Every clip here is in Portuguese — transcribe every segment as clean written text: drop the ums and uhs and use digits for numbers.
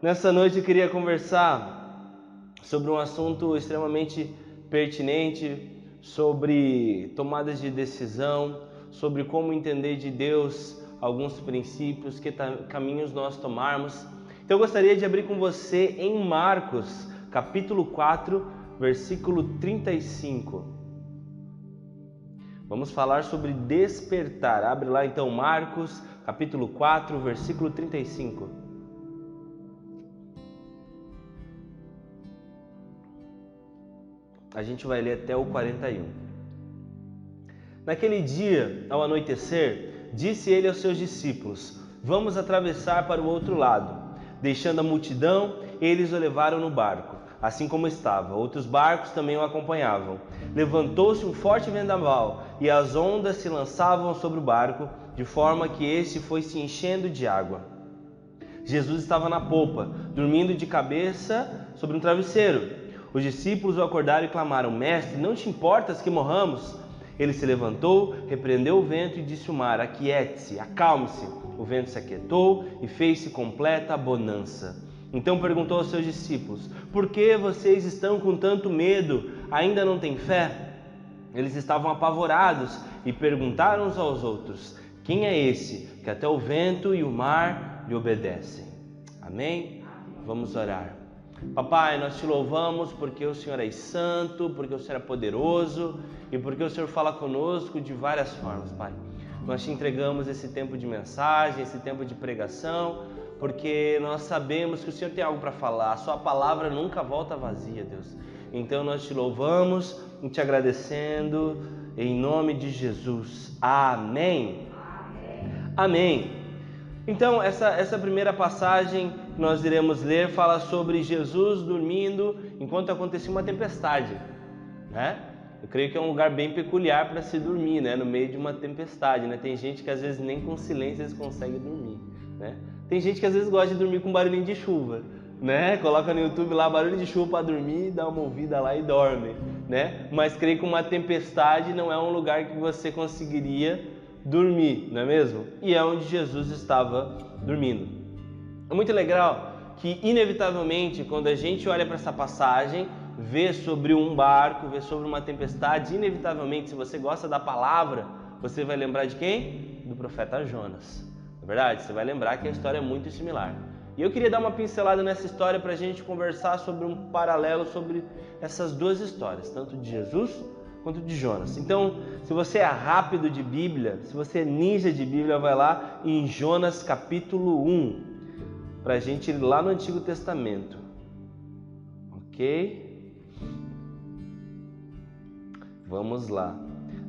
Nessa noite eu queria conversar sobre um assunto extremamente pertinente, sobre tomadas de decisão, sobre como entender de Deus alguns princípios, que caminhos nós tomarmos. Então eu gostaria de abrir com você em Marcos, capítulo 4, versículo 35. Vamos falar sobre despertar. Abre lá então Marcos, capítulo 4, versículo 35. A gente vai ler até o 41. Naquele dia, ao anoitecer, disse ele aos seus discípulos: Vamos atravessar para o outro lado. Deixando a multidão, eles o levaram no barco, assim como estava. Outros barcos também o acompanhavam. Levantou-se um forte vendaval, e as ondas se lançavam sobre o barco, de forma que este foi se enchendo de água. Jesus estava na popa, dormindo de cabeça sobre um travesseiro. Os discípulos o acordaram e clamaram: Mestre, não te importas que morramos? Ele se levantou, repreendeu o vento e disse ao mar: Aquiete-se, acalme-se. O vento se aquietou e fez-se completa bonança. Então perguntou aos seus discípulos: Por que vocês estão com tanto medo? Ainda não têm fé? Eles estavam apavorados e perguntaram uns aos outros: Quem é esse que até o vento e o mar lhe obedecem? Amém? Vamos orar. Papai, nós te louvamos porque o Senhor é santo, porque o Senhor é poderoso e porque o Senhor fala conosco de várias formas, Pai. Nós te entregamos esse tempo de mensagem, esse tempo de pregação, porque nós sabemos que o Senhor tem algo para falar. A sua palavra nunca volta vazia, Deus. Então nós te louvamos e te agradecendo em nome de Jesus. Amém. Amém. Então, essa primeira passagem que nós iremos ler fala sobre Jesus dormindo enquanto acontecia uma tempestade, né? Eu creio que é um lugar bem peculiar para se dormir, né? No meio de uma tempestade, né? Tem gente que às vezes nem com silêncio eles conseguem dormir, né? Tem gente que às vezes gosta de dormir com barulhinho de chuva, né? Coloca no YouTube lá barulho de chuva para dormir, dá uma ouvida lá e dorme, né? Mas creio que uma tempestade não é um lugar que você conseguiria dormir, não é mesmo? E é onde Jesus estava dormindo. É muito legal que, inevitavelmente, quando a gente olha para essa passagem, vê sobre um barco, vê sobre uma tempestade, inevitavelmente, se você gosta da palavra, você vai lembrar de quem? Do profeta Jonas. Na verdade, você vai lembrar que a história é muito similar. E eu queria dar uma pincelada nessa história para a gente conversar sobre um paralelo sobre essas duas histórias, tanto de Jesus quanto de Jonas. Então, se você é rápido de Bíblia, se você é ninja de Bíblia, vai lá em Jonas capítulo 1, para a gente ir lá no Antigo Testamento. Ok? Vamos lá.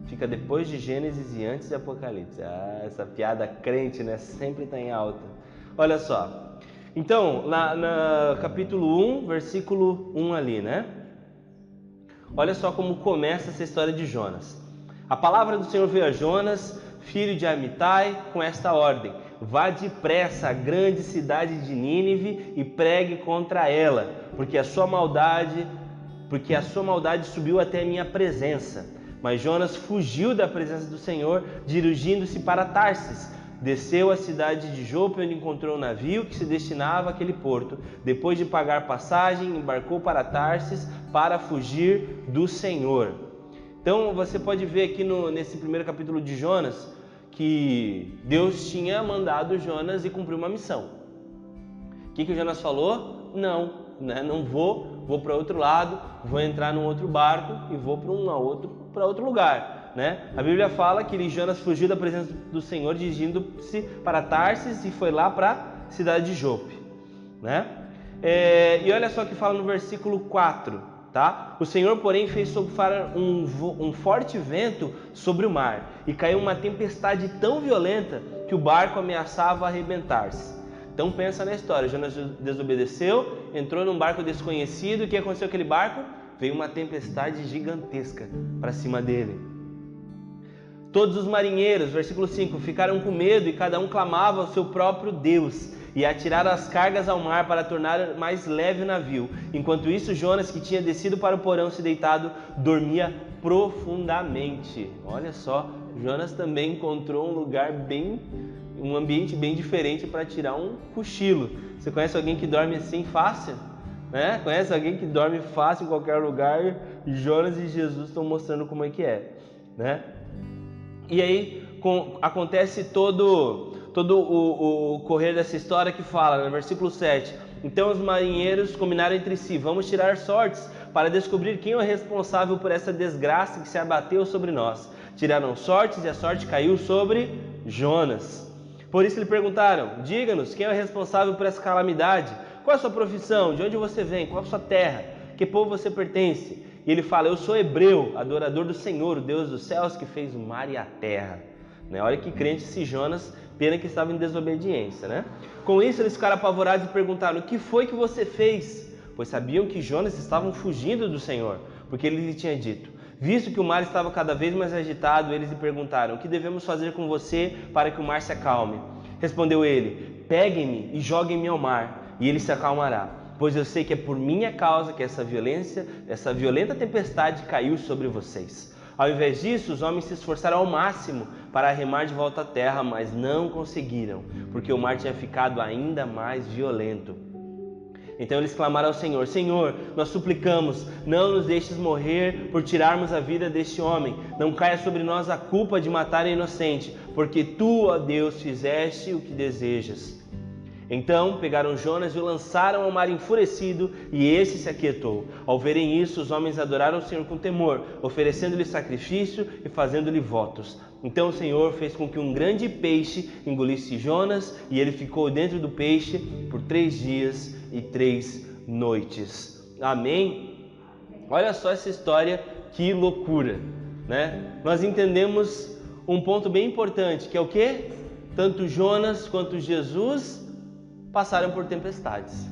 Fica depois de Gênesis e antes de Apocalipse. Ah, essa piada crente, né? Sempre está em alta. Olha só. Então, na capítulo 1, versículo 1 ali, né? Olha só como começa essa história de Jonas. A palavra do Senhor veio a Jonas, filho de Amitai, com esta ordem: Vá depressa à grande cidade de Nínive e pregue contra ela, porque a sua maldade subiu até a minha presença. Mas Jonas fugiu da presença do Senhor, dirigindo-se para Tarsis. Desceu à cidade de Jope, onde encontrou um navio que se destinava àquele porto. Depois de pagar passagem, embarcou para Tarsis para fugir do Senhor. Então você pode ver aqui nesse primeiro capítulo de Jonas que Deus tinha mandado Jonas e cumpriu uma missão. O que o Jonas falou? Não vou para outro lado, vou entrar num outro barco e vou para outro lugar. Né? A Bíblia fala que Jonas fugiu da presença do Senhor, dirigindo-se para Tarsis e foi lá para a cidade de Jope, né? E olha só o que fala no versículo 4, tá? O Senhor, porém, fez soprar um forte vento sobre o mar e caiu uma tempestade tão violenta que o barco ameaçava arrebentar-se. Então pensa na história: Jonas desobedeceu, entrou num barco desconhecido. O que aconteceu com aquele barco? Veio uma tempestade gigantesca para cima dele. Todos os marinheiros, versículo 5, ficaram com medo e cada um clamava ao seu próprio Deus e atiraram as cargas ao mar para tornar mais leve o navio. Enquanto isso, Jonas, que tinha descido para o porão se deitado, dormia profundamente. Olha só, Jonas também encontrou um lugar bem um ambiente bem diferente para tirar um cochilo. Você conhece alguém que dorme assim fácil? Né? Conhece alguém que dorme fácil em qualquer lugar? Jonas e Jesus estão mostrando como é que é, né? E aí acontece todo o correr dessa história que fala, no versículo 7: então os marinheiros combinaram entre si: vamos tirar sortes para descobrir quem é o responsável por essa desgraça que se abateu sobre nós. Tiraram sortes e a sorte caiu sobre Jonas. Por isso lhe perguntaram: diga-nos, quem é o responsável por essa calamidade? Qual é a sua profissão? De onde você vem? Qual é a sua terra? Que povo você pertence? E ele fala: eu sou hebreu, adorador do Senhor, o Deus dos céus que fez o mar e a terra. Olha que crente esse Jonas, pena que estava em desobediência, né? Com isso eles ficaram apavorados e perguntaram: o que foi que você fez? Pois sabiam que Jonas estavam fugindo do Senhor, porque ele lhe tinha dito. Visto que o mar estava cada vez mais agitado, eles lhe perguntaram: o que devemos fazer com você para que o mar se acalme? Respondeu ele: peguem-me e joguem-me ao mar, e ele se acalmará. Pois eu sei que é por minha causa que essa violenta tempestade caiu sobre vocês. Ao invés disso, os homens se esforçaram ao máximo para remar de volta à terra, mas não conseguiram, porque o mar tinha ficado ainda mais violento. Então eles clamaram ao Senhor: Senhor, nós suplicamos, não nos deixes morrer por tirarmos a vida deste homem. Não caia sobre nós a culpa de matar o inocente, porque tu, ó Deus, fizeste o que desejas. Então pegaram Jonas e o lançaram ao mar enfurecido, e esse se aquietou. Ao verem isso, os homens adoraram o Senhor com temor, oferecendo-lhe sacrifício e fazendo-lhe votos. Então o Senhor fez com que um grande peixe engolisse Jonas, e ele ficou dentro do peixe por 3 dias e 3 noites. Amém? Olha só essa história, que loucura, né? Nós entendemos um ponto bem importante, que é o quê? Tanto Jonas quanto Jesus passaram por tempestades,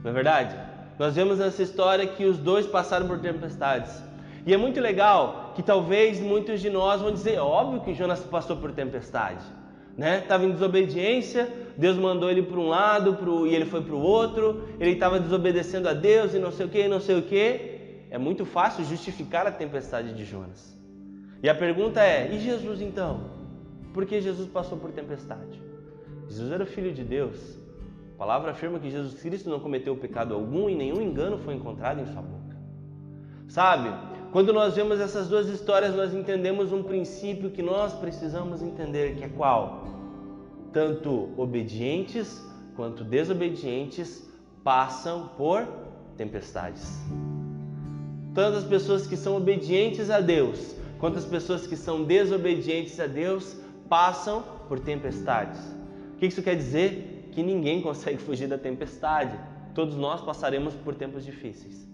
não é verdade? Nós vemos nessa história que os dois passaram por tempestades. E é muito legal que talvez muitos de nós vão dizer: óbvio que Jonas passou por tempestade, né? Estava em desobediência, Deus mandou ele para um lado e ele foi para o outro, ele estava desobedecendo a Deus e não sei o que, não sei o que. É muito fácil justificar a tempestade de Jonas. E a pergunta é: e Jesus então? Por que Jesus passou por tempestade? Jesus era o Filho de Deus. A palavra afirma que Jesus Cristo não cometeu pecado algum e nenhum engano foi encontrado em sua boca. Sabe, quando nós vemos essas duas histórias, nós entendemos um princípio que nós precisamos entender, que é qual? Tanto obedientes quanto desobedientes passam por tempestades. Tanto as pessoas que são obedientes a Deus, quanto as pessoas que são desobedientes a Deus, passam por tempestades. O que isso quer dizer? Que ninguém consegue fugir da tempestade. Todos nós passaremos por tempos difíceis.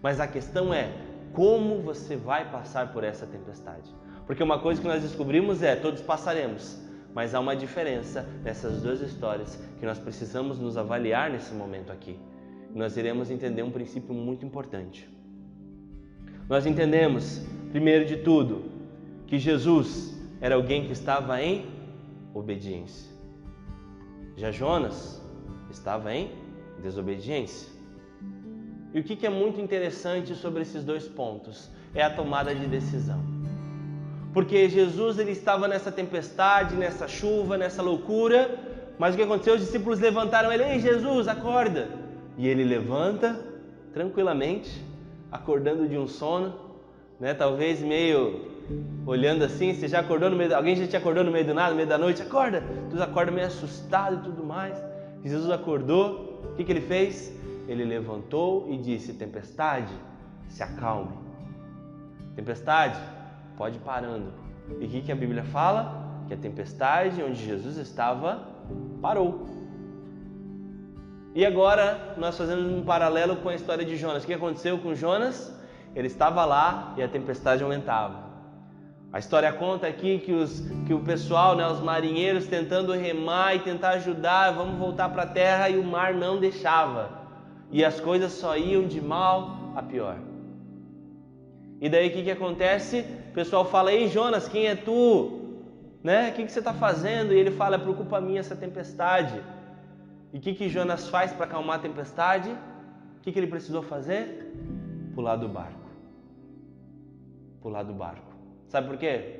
Mas a questão é: como você vai passar por essa tempestade? Porque uma coisa que nós descobrimos é: todos passaremos. Mas há uma diferença nessas duas histórias que nós precisamos nos avaliar nesse momento aqui. Nós iremos entender um princípio muito importante. Nós entendemos, primeiro de tudo, que Jesus era alguém que estava em obediência. Já Jonas estava em desobediência. E o que é muito interessante sobre esses dois pontos é a tomada de decisão. Porque Jesus ele estava nessa tempestade, nessa chuva, nessa loucura, mas o que aconteceu? Os discípulos levantaram ele: ei, Jesus, acorda! E ele levanta tranquilamente, acordando de um sono, né? Talvez meio olhando assim. Você já acordou no meio alguém já te acordou no meio do nada, no meio da noite? Acorda! Tu acorda meio assustado e tudo mais. E Jesus acordou. O que ele fez? Ele levantou e disse: tempestade, se acalme. Tempestade, pode ir parando. E o que a Bíblia fala? Que a tempestade onde Jesus estava parou. E agora nós fazemos um paralelo com a história de Jonas. O que aconteceu com Jonas? Ele estava lá e a tempestade aumentava. A história conta aqui que o pessoal, né, os marinheiros tentando remar e tentar ajudar, vamos voltar para a terra, e o mar não deixava. E as coisas só iam de mal a pior. E daí o que acontece? O pessoal fala: ei, Jonas, quem é tu? Né? O que você está fazendo? E ele fala: é por culpa minha essa tempestade. E o que Jonas faz para acalmar a tempestade? O que ele precisou fazer? Pular do barco. Pular do barco. Sabe por quê?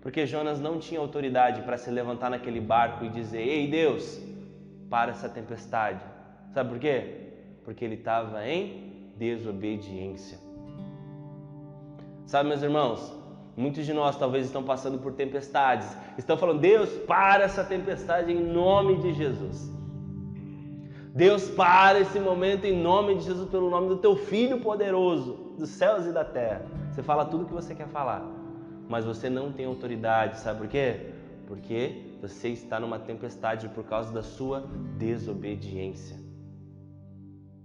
Porque Jonas não tinha autoridade para se levantar naquele barco e dizer: ei Deus, para essa tempestade. Sabe por quê? Porque ele estava em desobediência. Sabe, meus irmãos, muitos de nós talvez estão passando por tempestades, estão falando: Deus, para essa tempestade em nome de Jesus. Deus, para esse momento em nome de Jesus, pelo nome do teu Filho poderoso, dos céus e da terra. Você fala tudo o que você quer falar, mas você não tem autoridade, sabe por quê? Porque você está numa tempestade por causa da sua desobediência.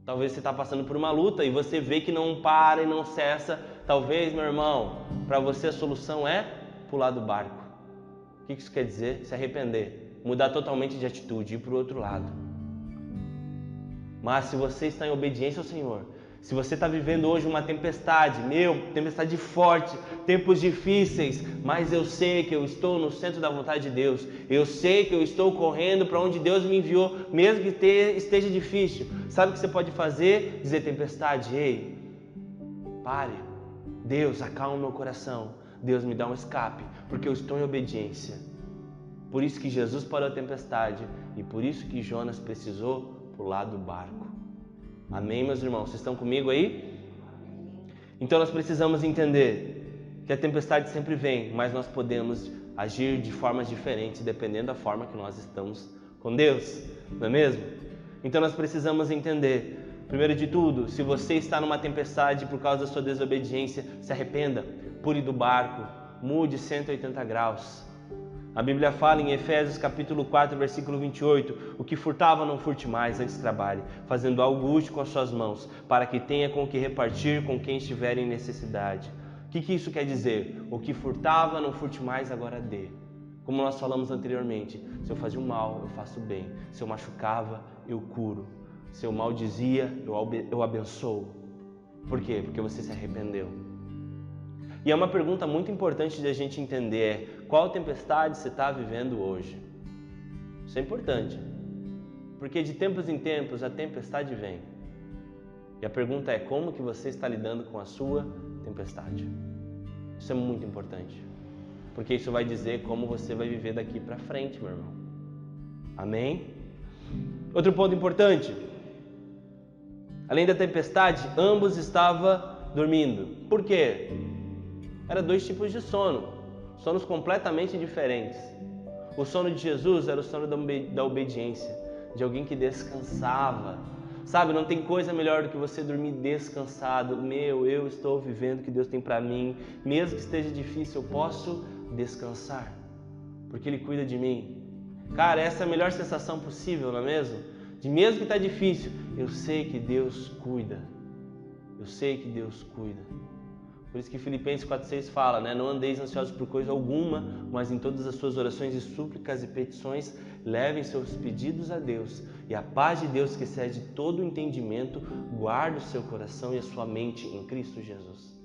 Talvez você está passando por uma luta e você vê que não para e não cessa. Talvez, meu irmão, para você a solução é pular do barco. O que isso quer dizer? Se arrepender, mudar totalmente de atitude, ir para o outro lado. Mas se você está em obediência ao Senhor, se você está vivendo hoje uma tempestade, tempestade forte, tempos difíceis, mas eu sei que eu estou no centro da vontade de Deus, eu sei que eu estou correndo para onde Deus me enviou, mesmo que esteja difícil. Sabe o que você pode fazer? Dizer: tempestade, ei, pare. Deus, acalma o meu coração. Deus, me dá um escape, porque eu estou em obediência. Por isso que Jesus parou a tempestade e por isso que Jonas precisou pular do barco. Amém, meus irmãos? Vocês estão comigo aí? Então nós precisamos entender que a tempestade sempre vem, mas nós podemos agir de formas diferentes dependendo da forma que nós estamos com Deus, não é mesmo? Então nós precisamos entender, primeiro de tudo, se você está numa tempestade por causa da sua desobediência, se arrependa, pule do barco, mude 180 graus. A Bíblia fala em Efésios capítulo 4, versículo 28, o que furtava não furte mais, antes trabalhe, fazendo algo útil com as suas mãos, para que tenha com o que repartir com quem estiver em necessidade. O que isso quer dizer? O que furtava não furte mais, agora dê. Como nós falamos anteriormente, se eu fazia o mal, eu faço o bem. Se eu machucava, eu curo. Se eu maldizia, eu abençoo. Por quê? Porque você se arrependeu. E é uma pergunta muito importante de a gente entender: qual tempestade você está vivendo hoje? Isso é importante, porque de tempos em tempos a tempestade vem. E a pergunta é: como que você está lidando com a sua tempestade? Isso é muito importante, porque isso vai dizer como você vai viver daqui para frente, meu irmão. Amém? Outro ponto importante: além da tempestade, ambos estavam dormindo. Por quê? Eram dois tipos de sono, sonos completamente diferentes. O sono de Jesus era o sono da obediência, de alguém que descansava. Sabe, não tem coisa melhor do que você dormir descansado. Eu estou vivendo o que Deus tem para mim, mesmo que esteja difícil, eu posso descansar, porque Ele cuida de mim. Cara, essa é a melhor sensação possível, não é mesmo? De mesmo que está difícil, eu sei que Deus cuida. Eu sei que Deus cuida. Por isso que Filipenses 4,6 fala, né? Não andeis ansiosos por coisa alguma, mas em todas as suas orações e súplicas e petições, levem seus pedidos a Deus. E a paz de Deus, que excede todo o entendimento, guarda o seu coração e a sua mente em Cristo Jesus.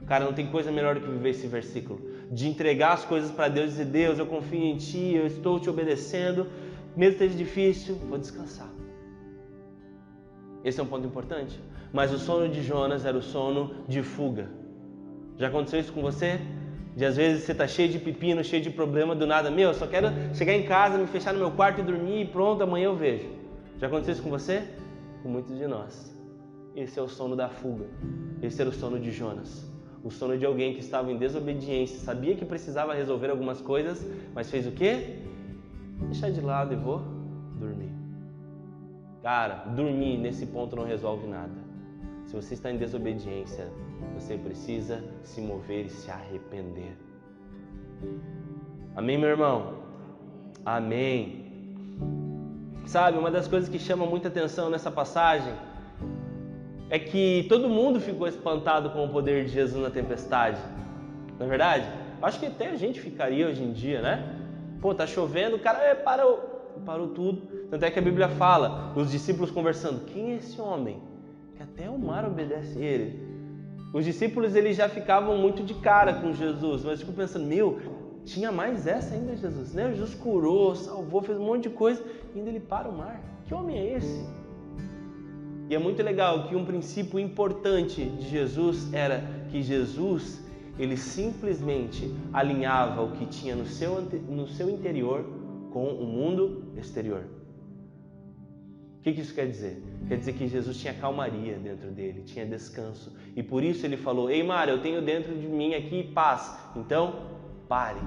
Cara, não tem coisa melhor do que viver esse versículo. De entregar as coisas para Deus e dizer: Deus, eu confio em Ti, eu estou Te obedecendo. Mesmo que esteja difícil, vou descansar. Esse é um ponto importante. Mas o sono de Jonas era o sono de fuga. Já aconteceu isso com você? De às vezes você está cheio de pepino, cheio de problema, do nada: eu só quero chegar em casa, me fechar no meu quarto e dormir e pronto, amanhã eu vejo. Já aconteceu isso com você? Com muitos de nós. Esse é o sono da fuga. Esse era o sono de Jonas. O sono de alguém que estava em desobediência, sabia que precisava resolver algumas coisas, mas fez o quê? Deixar de lado e vou dormir. Cara, dormir nesse ponto não resolve nada. Se você está em desobediência, você precisa se mover e se arrepender. Amém, meu irmão? Amém. Sabe, uma das coisas que chama muita atenção nessa passagem é que todo mundo ficou espantado com o poder de Jesus na tempestade. Não é verdade? Acho que até a gente ficaria hoje em dia, né? Pô, tá chovendo, o cara parou tudo. Tanto é que a Bíblia fala, os discípulos conversando: quem é esse homem que até o mar obedece ele? Os discípulos, eles já ficavam muito de cara com Jesus, mas eu fico pensando: tinha mais essa ainda, Jesus, né? Jesus curou, salvou, fez um monte de coisa, e ainda ele para o mar. Que homem é esse? E é muito legal que um princípio importante de Jesus era que Jesus, ele simplesmente alinhava o que tinha no seu interior com o mundo exterior. O que isso quer dizer? Quer dizer que Jesus tinha calmaria dentro dele, tinha descanso. E por isso ele falou: ei Mara, eu tenho dentro de mim aqui paz, então pare.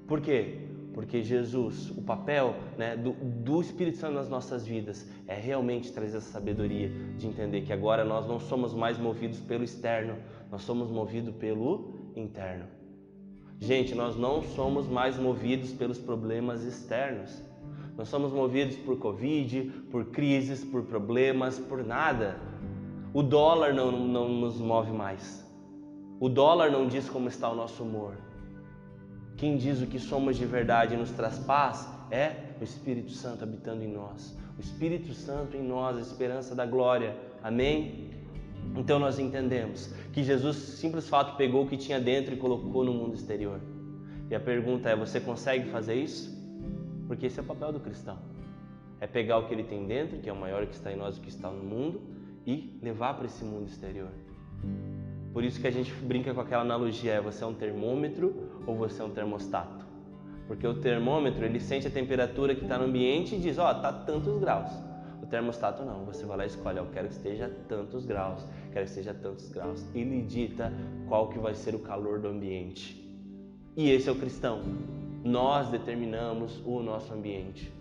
Por quê? Porque Jesus, o papel, do Espírito Santo nas nossas vidas é realmente trazer essa sabedoria de entender que agora nós não somos mais movidos pelo externo, nós somos movidos pelo interno. Gente, nós não somos mais movidos pelos problemas externos. Nós somos movidos por Covid, por crises, por problemas, por nada. O dólar não nos move mais. O dólar não diz como está o nosso humor. Quem diz o que somos de verdade e nos traz paz é o Espírito Santo habitando em nós. O Espírito Santo em nós, a esperança da glória. Amém? Então nós entendemos que Jesus, simples fato, pegou o que tinha dentro e colocou no mundo exterior. E a pergunta é: você consegue fazer isso? Porque esse é o papel do cristão. É pegar o que ele tem dentro, que é o maior que está em nós, o que está no mundo, e levar para esse mundo exterior. Por isso que a gente brinca com aquela analogia: você é um termômetro ou você é um termostato? Porque o termômetro, ele sente a temperatura que está no ambiente e diz: está tantos graus. O termostato não, você vai lá e escolhe: eu quero que esteja tantos graus, quero que esteja tantos graus. Ele dita qual que vai ser o calor do ambiente. E esse é o cristão. Nós determinamos o nosso ambiente.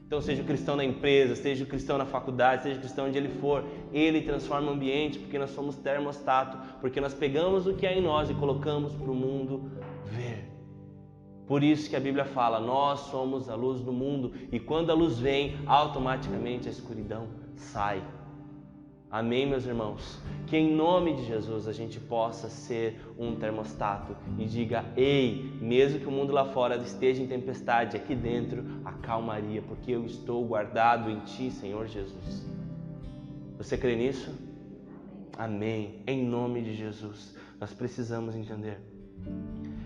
Então, seja o cristão na empresa, seja o cristão na faculdade, seja o cristão onde ele for, ele transforma o ambiente, porque nós somos termostato, porque nós pegamos o que há em nós e colocamos para o mundo ver. Por isso que a Bíblia fala: nós somos a luz do mundo, e quando a luz vem, automaticamente a escuridão sai. Amém, meus irmãos? Que em nome de Jesus a gente possa ser um termostato e diga: ei, mesmo que o mundo lá fora esteja em tempestade, aqui dentro a calmaria, porque eu estou guardado em Ti, Senhor Jesus. Você crê nisso? Amém. Em nome de Jesus, nós precisamos entender.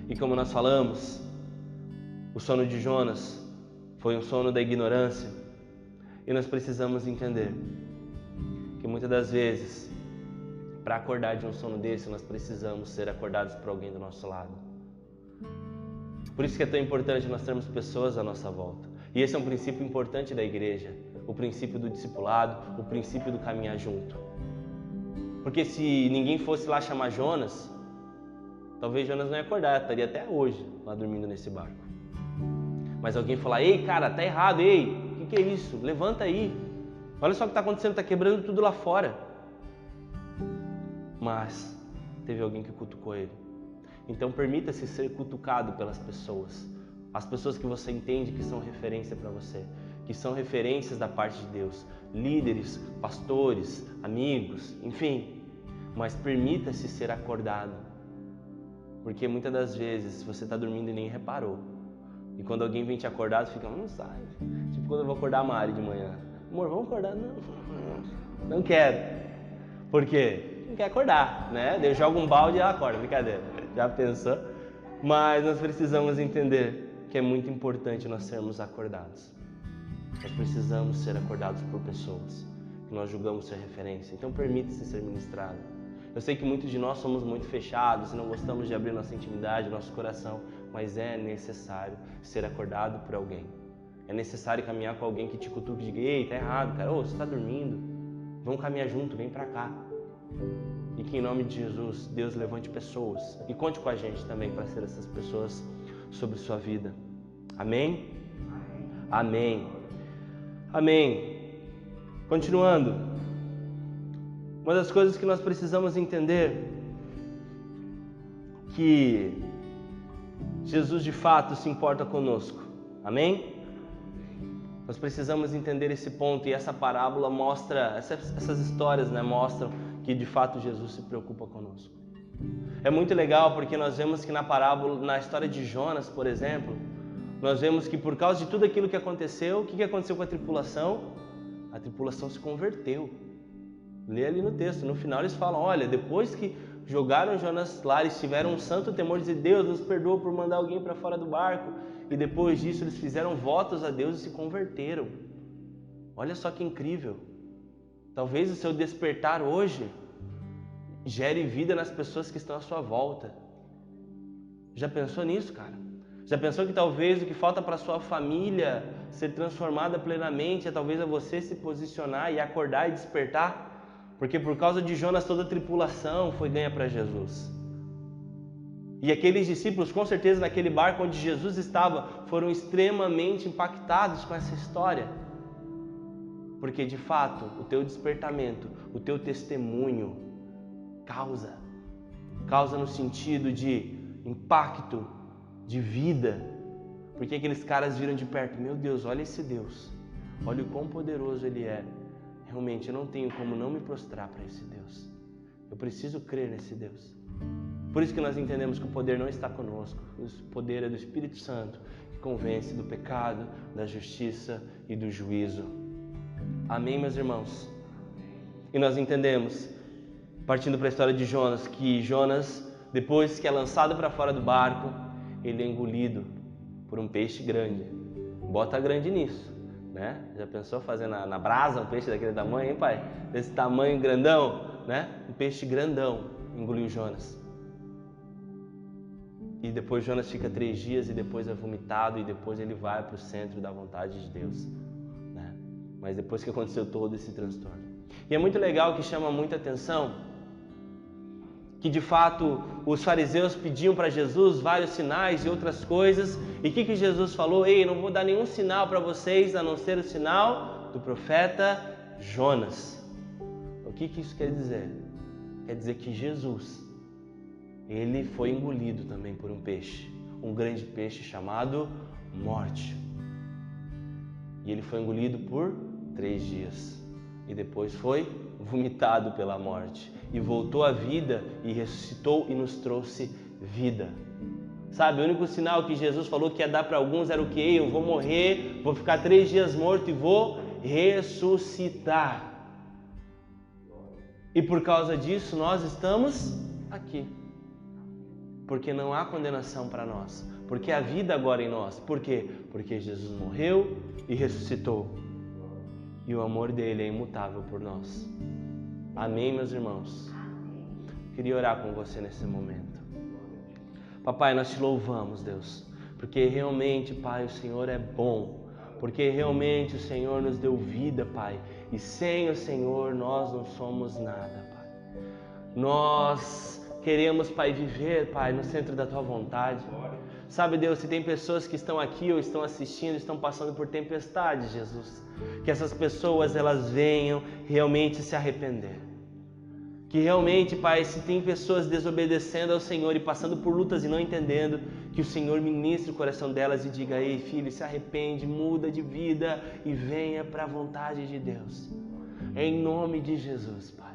E como nós falamos, o sono de Jonas foi um sono da ignorância, e nós precisamos entender que muitas das vezes, para acordar de um sono desse, nós precisamos ser acordados por alguém do nosso lado. Por isso que é tão importante nós termos pessoas à nossa volta. E esse é um princípio importante da igreja, o princípio do discipulado, o princípio do caminhar junto. Porque se ninguém fosse lá chamar Jonas, talvez Jonas não ia acordar, estaria até hoje lá dormindo nesse barco. Mas alguém falar: ei cara, tá errado, ei, o que é isso? Levanta aí. Olha só o que está acontecendo, está quebrando tudo lá fora. Mas teve alguém que cutucou ele. Então permita-se ser cutucado pelas pessoas. As pessoas que você entende que são referência para você, que são referências da parte de Deus. Líderes, pastores, amigos, enfim. Mas permita-se ser acordado. Porque muitas das vezes você está dormindo e nem reparou. E quando alguém vem te acordar, você fica: não sai. Tipo quando eu vou acordar a Mari de manhã: amor, vamos acordar? Não quero. Por quê? Não quer acordar, né? Eu jogo um balde e ela acorda, brincadeira. Já pensou? Mas nós precisamos entender que é muito importante nós sermos acordados. Nós precisamos ser acordados por pessoas que nós julgamos ser referência. Então permita-se ser ministrado. Eu sei que muitos de nós somos muito fechados e não gostamos de abrir nossa intimidade, nosso coração, mas é necessário ser acordado por alguém. É necessário caminhar com alguém que te cutuque e diga: ei, tá errado, cara, você tá dormindo, vamos caminhar junto, vem pra cá. E que em nome de Jesus, Deus levante pessoas e conte com a gente também para ser essas pessoas sobre sua vida. Amém? Amém. Amém. Continuando, uma das coisas que nós precisamos entender que Jesus de fato se importa conosco. Amém? Nós precisamos entender esse ponto, e essa parábola mostra, essas histórias, mostram que de fato Jesus se preocupa conosco. É muito legal porque nós vemos que na parábola, na história de Jonas, por exemplo, nós vemos que por causa de tudo aquilo que aconteceu, o que aconteceu com a tripulação? A tripulação se converteu. Lê ali no texto, no final eles falam: olha, depois que jogaram Jonas lá, eles tiveram um santo temor de dizer: Deus nos perdoa por mandar alguém para fora do barco. E depois disso eles fizeram votos a Deus e se converteram. Olha só que incrível. Talvez o seu despertar hoje gere vida nas pessoas que estão à sua volta. Já pensou nisso, cara? Já pensou que talvez o que falta para sua família ser transformada plenamente é talvez a você se posicionar e acordar e despertar? Porque por causa de Jonas toda a tripulação foi ganha para Jesus. E aqueles discípulos, com certeza, naquele barco onde Jesus estava, foram extremamente impactados com essa história. Porque, de fato, o teu despertamento, o teu testemunho causa no sentido de impacto, de vida. Porque aqueles caras viram de perto, meu Deus, olha esse Deus, olha o quão poderoso Ele é. Realmente, eu não tenho como não me prostrar para esse Deus. Eu preciso crer nesse Deus. Por isso que nós entendemos que o poder não está conosco. O poder é do Espírito Santo, que convence do pecado, da justiça e do juízo. Amém, meus irmãos? E nós entendemos, partindo para a história de Jonas, que Jonas, depois que é lançado para fora do barco, ele é engolido por um peixe grande. Bota grande nisso, né? Já pensou fazer na brasa um peixe daquele tamanho, hein, pai? Desse tamanho grandão, né? Um peixe grandão engoliu Jonas. E depois Jonas fica 3 dias e depois é vomitado e depois ele vai para o centro da vontade de Deus, né? Mas depois que aconteceu todo esse transtorno. E é muito legal, que chama muita atenção, que de fato os fariseus pediam para Jesus vários sinais e outras coisas. E o que Jesus falou? Ei, não vou dar nenhum sinal para vocês a não ser o sinal do profeta Jonas. O que isso quer dizer? Quer dizer que Jesus, ele foi engolido também por um peixe, um grande peixe chamado morte. E ele foi engolido por 3 dias e depois foi vomitado pela morte e voltou à vida e ressuscitou e nos trouxe vida. Sabe, o único sinal que Jesus falou que ia dar para alguns era o que? Eu vou morrer, vou ficar 3 dias morto e vou ressuscitar. E por causa disso nós estamos aqui. Porque não há condenação para nós. Porque há vida agora em nós. Por quê? Porque Jesus morreu e ressuscitou. E o amor dele é imutável por nós. Amém, meus irmãos? Queria orar com você nesse momento. Papai, nós te louvamos, Deus. Porque realmente, Pai, o Senhor é bom. Porque realmente o Senhor nos deu vida, Pai. E sem o Senhor nós não somos nada, Pai. Nós queremos, Pai, viver, Pai, no centro da Tua vontade. Sabe, Deus, se tem pessoas que estão aqui ou estão assistindo, estão passando por tempestade, Jesus, que essas pessoas, elas venham realmente se arrepender. Que realmente, Pai, se tem pessoas desobedecendo ao Senhor e passando por lutas e não entendendo, que o Senhor ministre o coração delas e diga, ei, filho, se arrepende, muda de vida e venha para a vontade de Deus. Em nome de Jesus, Pai.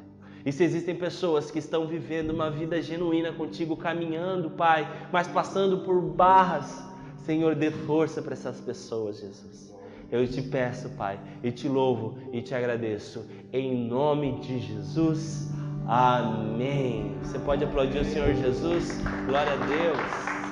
E se existem pessoas que estão vivendo uma vida genuína contigo, caminhando, Pai, mas passando por barras, Senhor, dê força para essas pessoas, Jesus. Eu te peço, Pai, e te louvo e te agradeço. Em nome de Jesus, amém. Você pode aplaudir o Senhor Jesus? Glória a Deus.